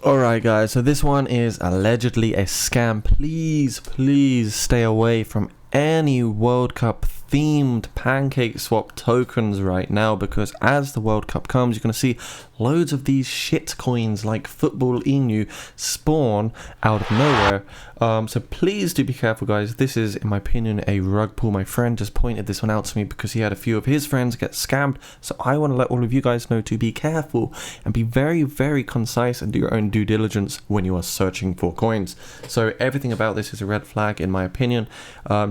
Alright guys, so this one is allegedly a scam. Please stay away from any World Cup themed pancake swap tokens right now, because as the World Cup comes, you're going to see loads of these shit coins like football INU spawn out of nowhere. So please do be careful, guys. This is, in my opinion, a rug pull. My friend just pointed this one out to me because he had a few of his friends get scammed. So I want to let all of you guys know to be careful and be very concise and do your own due diligence when you are searching for coins. So everything about this is a red flag, in my opinion.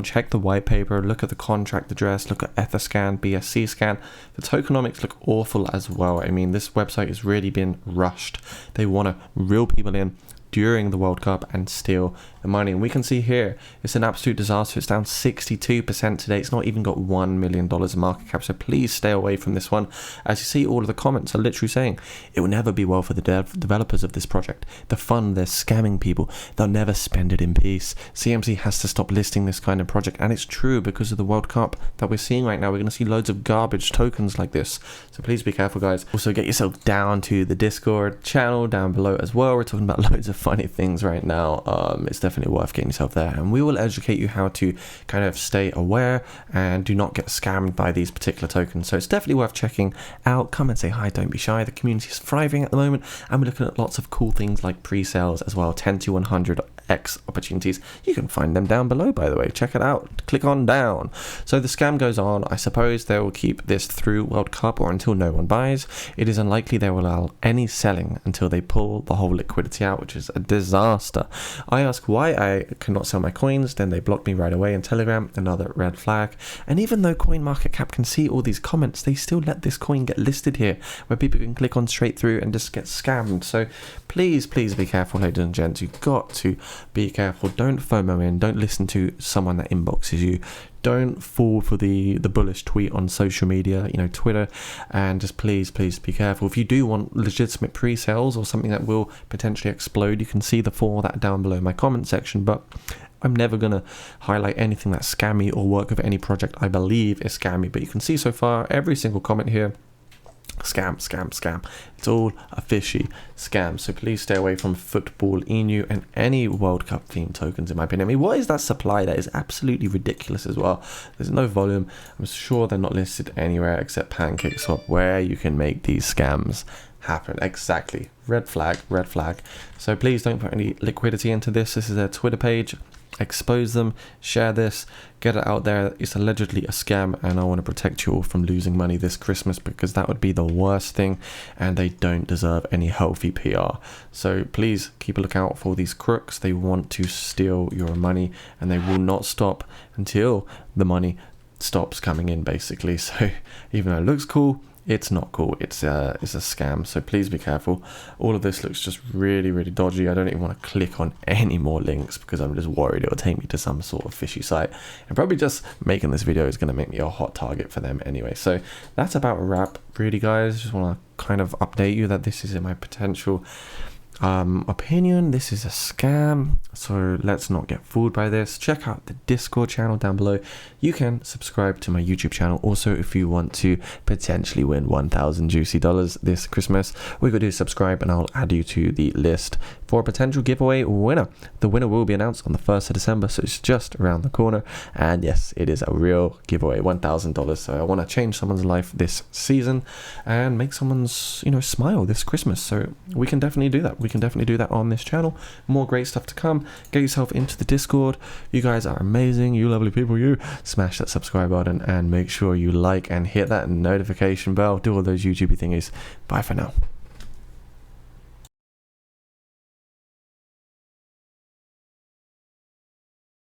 Check the white paper, look at the contract address, look at Etherscan, BSC scan. The tokenomics look awful as well. I mean, this website has really been rushed. They want to reel people in during the World Cup and steal the money, and we can see here it's an absolute disaster. It's down 62% today. It's not even got $1 million in market cap, so please stay away from this one. As you see, all of the comments are literally saying it will never be well for the developers of this project. The fund, they're scamming people, they'll never spend it in peace. CMC has to stop listing this kind of project, and it's true because of the World Cup that we're seeing right now. We're going to see loads of garbage tokens like this, so please be careful, guys. Also, get yourself down to the Discord channel down below as well. We're talking about loads of funny things right now. It's definitely worth getting yourself there, and we will educate you how to kind of stay aware and do not get scammed by these particular tokens. So it's definitely worth checking out. Come and say hi, don't be shy. The community is thriving at the moment, and we're looking at lots of cool things like pre-sales as well, 10 to 100x opportunities. You can find them down below, by the way. Check it out, click on down. So the scam goes on. I suppose they will keep this through World Cup or until no one buys. It is unlikely they will allow any selling until they pull the whole liquidity out, which is a disaster. I ask why I cannot sell my coins, then they block me right away in Telegram. Another red flag. And even though CoinMarketCap can see all these comments, they still let this coin get listed here where people can click on straight through and just get scammed. So please be careful, ladies and gents. You've got to be careful. Don't FOMO in. Don't listen to someone that inboxes you. Don't fall for the bullish tweet on social media, Twitter, and just please be careful. If you do want legitimate pre-sales or something that will potentially explode, you can see the four that down below in my comment section, but I'm never going to highlight anything that's scammy or work with any project I believe is scammy. But you can see so far every single comment here, scam. It's all a fishy scam. So please stay away from football INU and any World Cup themed tokens, in my opinion. I mean, what is that supply? That is absolutely ridiculous as well. There's no volume. I'm sure they're not listed anywhere except PancakeSwap, where you can make these scams happen. Exactly. Red flag. So please don't put any liquidity into this. This is their Twitter page. Expose them, share this, get it out there. It's allegedly a scam, and I want to protect you all from losing money this Christmas, because that would be the worst thing, and they don't deserve any healthy PR. So please keep a lookout for these crooks. They want to steal your money, and they will not stop until the money stops coming in, basically. So even though it looks cool, it's not cool. It's a scam. So please be careful. All of this looks just really dodgy. I don't even want to click on any more links because I'm just worried it will take me to some sort of fishy site, and probably just making this video is going to make me a hot target for them anyway. So that's about a wrap, really, guys. Just want to kind of update you that this is in my potential opinion. This is a scam, so let's not get fooled by this. Check out the Discord channel down below. You can subscribe to my YouTube channel also if you want to potentially win 1,000 juicy dollars this Christmas. All you gotta do is subscribe, and I'll add you to the list for a potential giveaway winner. The winner will be announced on the 1st of December, so it's just around the corner. And yes, it is a real giveaway, $1,000. So I want to change someone's life this season and make someone's smile this Christmas. So we can definitely do that. We can definitely do that on this channel. More great stuff to come. Get yourself into the Discord. You guys are amazing. You lovely people. You smash that subscribe button and make sure you like and hit that notification bell. Do all those YouTube thingies. Bye for now.